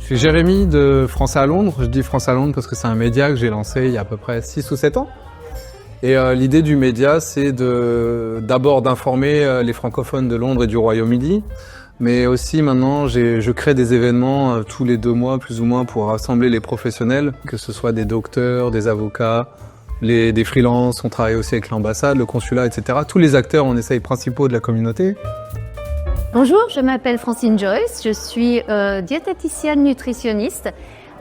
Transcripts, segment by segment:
Je suis Jérémy de France à Londres. Je dis France à Londres parce que c'est un média que j'ai lancé il y a à peu près 6 ou 7 ans. Et l'idée du média, c'est d'abord d'informer les francophones de Londres et du Royaume-Uni. Mais aussi maintenant, je crée des événements tous les 2 mois, plus ou moins, pour rassembler les professionnels, que ce soit des docteurs, des avocats, des freelances. On travaille aussi avec l'ambassade, le consulat, etc. Tous les acteurs, on essaye, principaux de la communauté. Bonjour, je m'appelle Francine Joyce, je suis diététicienne nutritionniste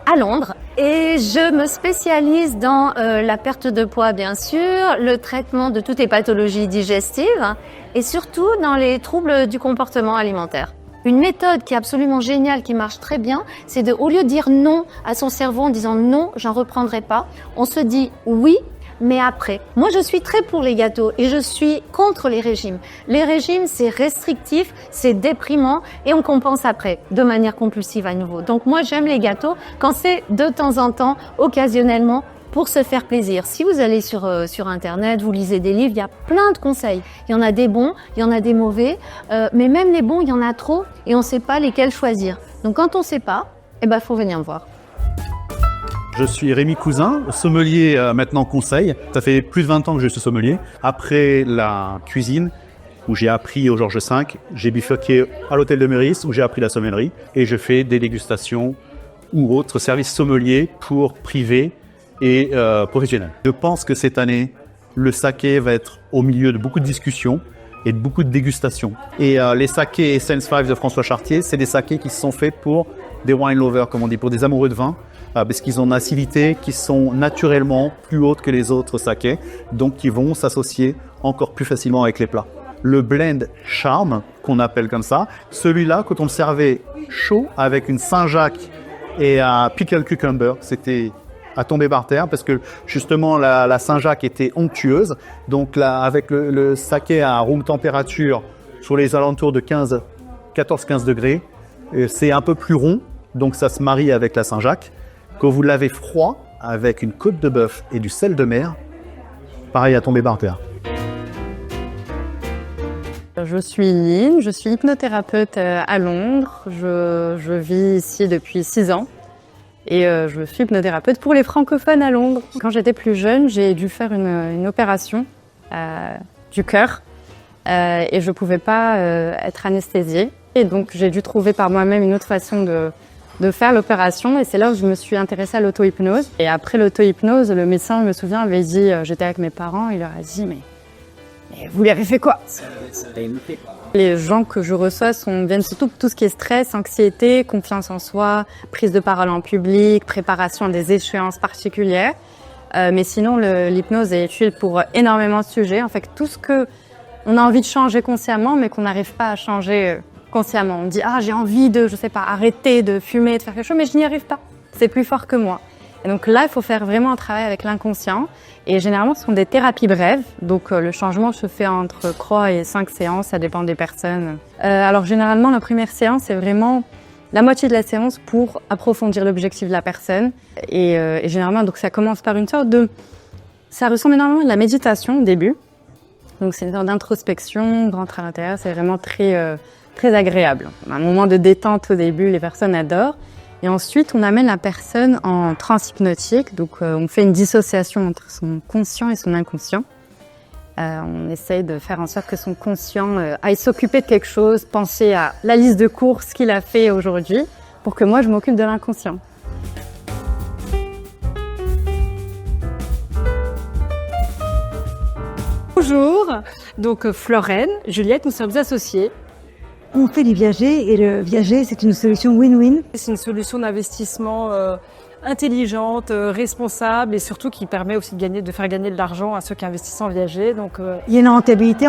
à Londres et je me spécialise dans la perte de poids bien sûr, le traitement de toutes les pathologies digestives et surtout dans les troubles du comportement alimentaire. Une méthode qui est absolument géniale, qui marche très bien, c'est au lieu de dire non à son cerveau en disant non, j'en reprendrai pas, on se dit oui, mais après. Moi, je suis très pour les gâteaux et je suis contre les régimes. Les régimes, c'est restrictif, c'est déprimant et on compense après, de manière compulsive à nouveau. Donc moi, j'aime les gâteaux quand c'est de temps en temps, occasionnellement, pour se faire plaisir. Si vous allez sur Internet, vous lisez des livres, il y a plein de conseils. Il y en a des bons, il y en a des mauvais, mais même les bons, il y en a trop et on ne sait pas lesquels choisir. Donc quand on ne sait pas, faut venir me voir. Je suis Rémi Cousin, sommelier maintenant conseil. Ça fait plus de 20 ans que je suis sommelier. Après la cuisine, où j'ai appris au Georges V, j'ai bifurqué à l'hôtel de Meurice, où j'ai appris la sommellerie. Et je fais des dégustations ou autres services sommeliers pour privés et professionnels. Je pense que cette année, le saké va être au milieu de beaucoup de discussions et de beaucoup de dégustations. Et les sakés Essence 5 de François Chartier, c'est des sakés qui sont faits pour des wine lovers, comme on dit, pour des amoureux de vin. Parce qu'ils ont une acidité qui sont naturellement plus hautes que les autres sakés, donc qui vont s'associer encore plus facilement avec les plats. Le blend charme, qu'on appelle comme ça, celui-là, quand on le servait chaud avec une Saint-Jacques et un pickle cucumber, c'était à tomber par terre parce que justement la Saint-Jacques était onctueuse. Donc là, avec le saké à room température sur les alentours de 14-15 degrés, c'est un peu plus rond, donc ça se marie avec la Saint-Jacques. Quand vous l'avez froid, avec une côte de bœuf et du sel de mer, pareil à tomber par terre. Je suis Lynn, je suis hypnothérapeute à Londres. Je vis ici depuis 6 ans et je suis hypnothérapeute pour les francophones à Londres. Quand j'étais plus jeune, j'ai dû faire une opération du cœur et je ne pouvais pas être anesthésiée. Et donc j'ai dû trouver par moi-même une autre façon de faire l'opération et c'est là où je me suis intéressée à l'auto-hypnose. Et après l'auto-hypnose, le médecin, je me souviens, avait dit, j'étais avec mes parents, il leur a dit mais vous lui avez fait quoi? Les gens que je reçois viennent surtout pour tout ce qui est stress, anxiété, confiance en soi, prise de parole en public, préparation à des échéances particulières. Mais sinon, l'hypnose est utile pour énormément de sujets. En fait, tout ce que on a envie de changer consciemment, mais qu'on n'arrive pas à changer consciemment. On dit « Ah, j'ai envie de, je sais pas, arrêter de fumer, de faire quelque chose, mais je n'y arrive pas. C'est plus fort que moi. » Et donc là, il faut faire vraiment un travail avec l'inconscient. Et généralement, ce sont des thérapies brèves. Donc le changement se fait entre 3 et 5 séances, ça dépend des personnes. Alors généralement, la première séance, c'est vraiment la moitié de la séance pour approfondir l'objectif de la personne. Et généralement, donc ça commence par une sorte de... Ça ressemble énormément à de la méditation au début. Donc c'est une sorte d'introspection, rentre à l'intérieur, c'est vraiment très agréable. Un moment de détente au début, les personnes adorent. Et ensuite, on amène la personne en transe hypnotique. Donc, on fait une dissociation entre son conscient et son inconscient. On essaye de faire en sorte que son conscient aille s'occuper de quelque chose, penser à la liste de courses qu'il a fait aujourd'hui, pour que moi, je m'occupe de l'inconscient. Bonjour, donc Florène, Juliette, nous sommes associées. On fait du viager et le viager, c'est une solution win-win. C'est une solution d'investissement intelligente, responsable et surtout qui permet aussi de faire gagner de l'argent à ceux qui investissent en viager. Donc, il y a une rentabilité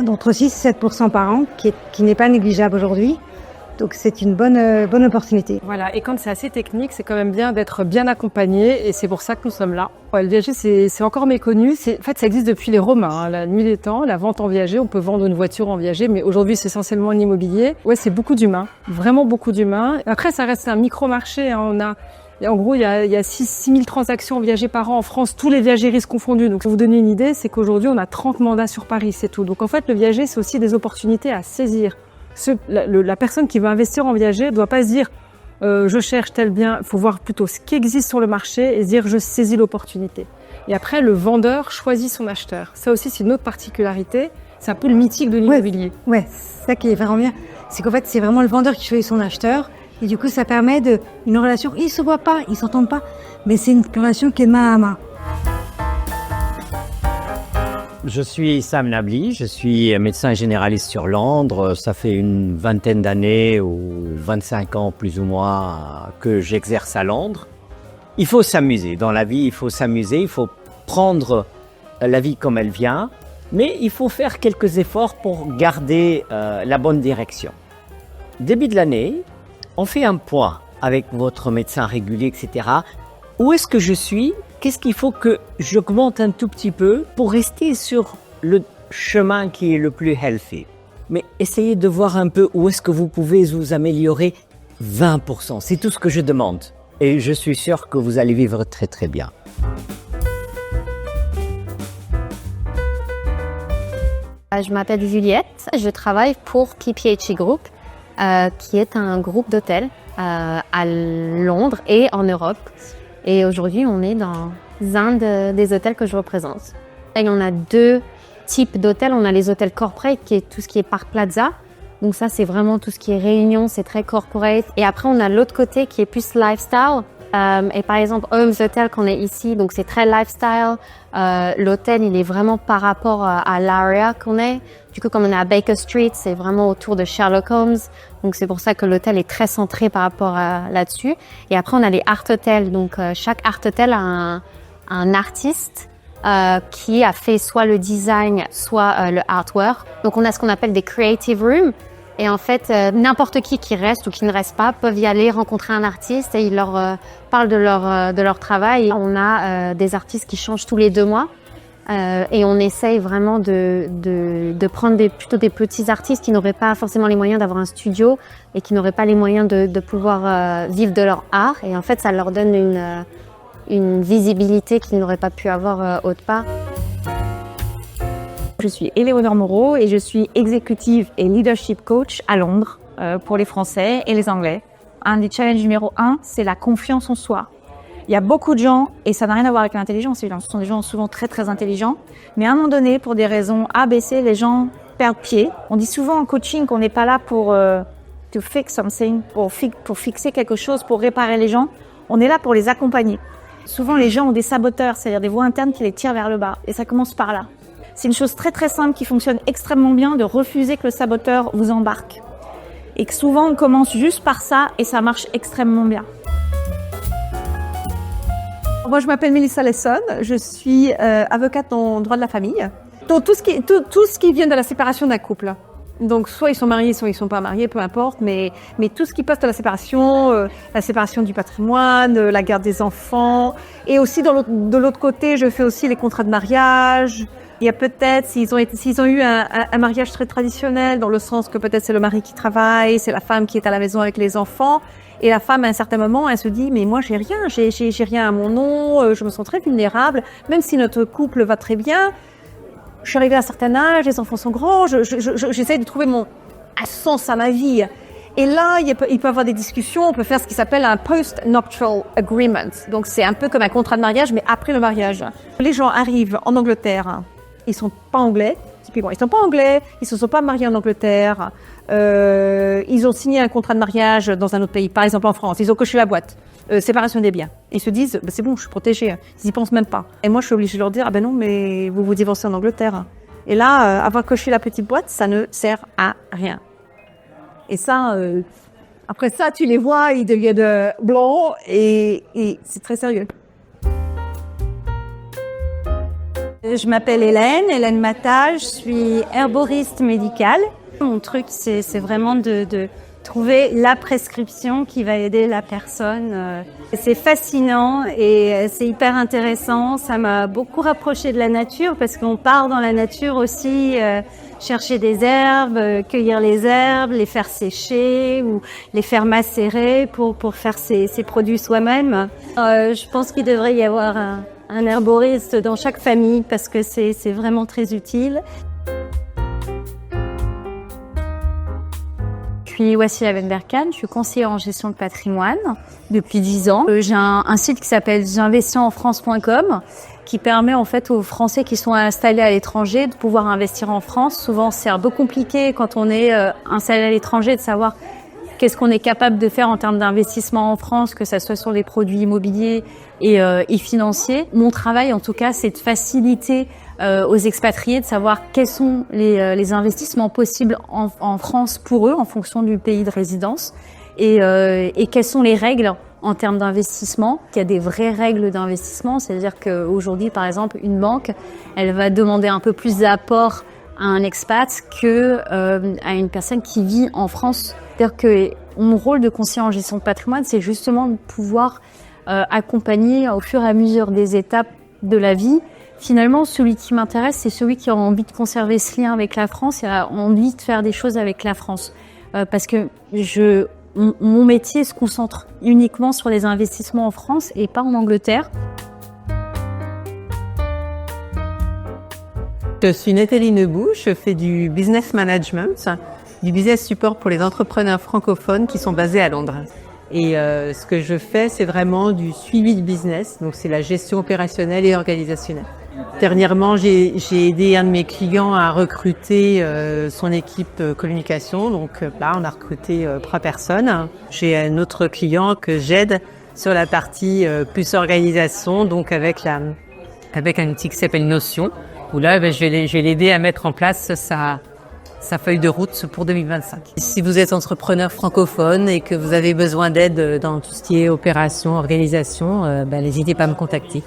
d'entre 6 et 7% par an qui n'est pas négligeable aujourd'hui. Donc c'est une bonne opportunité. Voilà, et quand c'est assez technique, c'est quand même bien d'être bien accompagné et c'est pour ça que nous sommes là. Ouais, le viager, c'est encore méconnu. En fait, ça existe depuis les Romains, hein, la nuit des temps, la vente en viager. On peut vendre une voiture en viager, mais aujourd'hui, c'est essentiellement en immobilier. Ouais, c'est beaucoup d'humains, vraiment beaucoup d'humains. Après, ça reste un micro-marché. Hein. En gros, il y a 6 000 transactions en viager par an en France, tous les viagéristes confondus. Donc, pour vous donner une idée, c'est qu'aujourd'hui, on a 30 mandats sur Paris, c'est tout. Donc, en fait, le viager, c'est aussi des opportunités à saisir. La personne qui veut investir en viager ne doit pas se dire je cherche tel bien, il faut voir plutôt ce qui existe sur le marché et se dire je saisis l'opportunité. Et après, le vendeur choisit son acheteur. Ça aussi, c'est une autre particularité. C'est un peu le mythique de l'immobilier. Ouais, c'est ça qui est vraiment bien. C'est qu'en fait, c'est vraiment le vendeur qui choisit son acheteur. Et du coup, ça permet une relation. Ils se voient pas, ils s'entendent pas, mais c'est une relation qui est main à main. Je suis Sam Nabli, je suis médecin généraliste sur Londres. Ça fait une vingtaine d'années ou 25 ans plus ou moins que j'exerce à Londres. Il faut s'amuser. Dans la vie, il faut s'amuser, il faut prendre la vie comme elle vient, mais il faut faire quelques efforts pour garder la bonne direction. Début de l'année, on fait un point avec votre médecin régulier, etc. Où est-ce que je suis ? Qu'est-ce qu'il faut que j'augmente un tout petit peu pour rester sur le chemin qui est le plus healthy ? Mais essayez de voir un peu où est-ce que vous pouvez vous améliorer 20%. C'est tout ce que je demande. Et je suis sûr que vous allez vivre très très bien. Je m'appelle Juliette, je travaille pour PPHE Group, qui est un groupe d'hôtels à Londres et en Europe. Et aujourd'hui, on est dans un des hôtels que je représente. Et on a deux types d'hôtels. On a les hôtels corporate, qui est tout ce qui est Park Plaza. Donc ça, c'est vraiment tout ce qui est réunion, c'est très corporate. Et après, on a l'autre côté qui est plus lifestyle. Et par exemple, Homes Hotel qu'on est ici, donc c'est très lifestyle. L'hôtel, il est vraiment par rapport à l'area qu'on est. Du coup, comme on est à Baker Street, c'est vraiment autour de Sherlock Holmes. Donc c'est pour ça que l'hôtel est très centré par rapport à là-dessus. Et après, on a les art hotels. Donc chaque art hotel a un artiste qui a fait soit le design, soit le artwork. Donc on a ce qu'on appelle des creative rooms. Et en fait, n'importe qui reste ou qui ne reste pas peuvent y aller rencontrer un artiste et il leur parle de leur travail. On a des artistes qui changent tous les 2 mois et on essaye vraiment de prendre plutôt des petits artistes qui n'auraient pas forcément les moyens d'avoir un studio et qui n'auraient pas les moyens de pouvoir vivre de leur art. Et en fait, ça leur donne une visibilité qu'ils n'auraient pas pu avoir autre part. Je suis Éléonore Moreau et je suis exécutive et leadership coach à Londres pour les Français et les Anglais. Un des challenges numéro 1, c'est la confiance en soi. Il y a beaucoup de gens, et ça n'a rien à voir avec l'intelligence, ce sont des gens souvent très très intelligents, mais à un moment donné, pour des raisons A, B, C, les gens perdent pied. On dit souvent en coaching qu'on n'est pas là pour to fix something, pour fixer quelque chose, pour réparer les gens. On est là pour les accompagner. Souvent, les gens ont des saboteurs, c'est-à-dire des voix internes qui les tirent vers le bas, et ça commence par là. C'est une chose très très simple qui fonctionne extrêmement bien de refuser que le saboteur vous embarque. Et que souvent on commence juste par ça et ça marche extrêmement bien. Moi je m'appelle Melissa Lesson, je suis avocate en droit de la famille. Donc tout ce qui vient de la séparation d'un couple. Donc soit ils sont mariés, soit ils sont pas mariés, peu importe, mais tout ce qui passe de la séparation du patrimoine, la garde des enfants. Et aussi de l'autre côté, je fais aussi les contrats de mariage. Il y a peut-être, s'ils ont eu un mariage très traditionnel, dans le sens que peut-être c'est le mari qui travaille, c'est la femme qui est à la maison avec les enfants, et la femme à un certain moment, elle se dit mais moi j'ai rien à mon nom, je me sens très vulnérable, même si notre couple va très bien, je suis arrivée à un certain âge, les enfants sont grands, j'essaie de trouver un sens à ma vie. Et là, il peut y avoir des discussions, on peut faire ce qui s'appelle un post-nuptial agreement. Donc c'est un peu comme un contrat de mariage, mais après le mariage. Les gens arrivent en Angleterre. Ils sont pas anglais, typiquement. Ils sont pas anglais, ils se sont pas mariés en Angleterre. Ils ont signé un contrat de mariage dans un autre pays, par exemple en France. Ils ont coché la boîte. Séparation des biens. Ils se disent, c'est bon, je suis protégée. Ils y pensent même pas. Et moi, je suis obligée de leur dire, non, mais vous vous divorcez en Angleterre. Et là, avoir coché la petite boîte, ça ne sert à rien. Et ça, après ça, tu les vois, ils deviennent blancs et c'est très sérieux. Je m'appelle Hélène Matal, je suis herboriste médicale. Mon truc, c'est vraiment de trouver la prescription qui va aider la personne. C'est fascinant et c'est hyper intéressant. Ça m'a beaucoup rapproché de la nature parce qu'on part dans la nature aussi chercher des herbes, cueillir les herbes, les faire sécher ou les faire macérer pour faire ces produits soi-même. Je pense qu'il devrait y avoir un herboriste dans chaque famille parce que c'est vraiment très utile. Je suis Wassila Benberkan, je suis conseillère en gestion de patrimoine depuis 10 ans. J'ai un site qui s'appelle j'investisenfrance.com qui permet en fait aux Français qui sont installés à l'étranger de pouvoir investir en France. Souvent, c'est un peu compliqué quand on est installé à l'étranger de savoir qu'est-ce qu'on est capable de faire en termes d'investissement en France, que ça soit sur les produits immobiliers et financiers. Mon travail, en tout cas, c'est de faciliter aux expatriés de savoir quels sont les investissements possibles en France pour eux, en fonction du pays de résidence, et quelles sont les règles en termes d'investissement. Il y a des vraies règles d'investissement, c'est-à-dire qu'aujourd'hui, par exemple, une banque, elle va demander un peu plus d'apport à un expat que à une personne qui vit en France. C'est-à-dire que mon rôle de conseiller en gestion de patrimoine, c'est justement de pouvoir accompagner au fur et à mesure des étapes de la vie. Finalement, celui qui m'intéresse, c'est celui qui a envie de conserver ce lien avec la France et a envie de faire des choses avec la France. Parce que mon métier se concentre uniquement sur les investissements en France et pas en Angleterre. Je suis Nathalie Nebou, je fais du business management, du business support pour les entrepreneurs francophones qui sont basés à Londres. Et ce que je fais, c'est vraiment du suivi de business, donc c'est la gestion opérationnelle et organisationnelle. Dernièrement, j'ai aidé un de mes clients à recruter son équipe communication, donc là on a recruté 3 personnes. J'ai un autre client que j'aide sur la partie plus organisation, donc avec un outil qui s'appelle Notion, où là je vais l'aider à mettre en place sa feuille de route pour 2025. Si vous êtes entrepreneur francophone et que vous avez besoin d'aide dans tout ce qui est opération, organisation, n'hésitez pas à me contacter.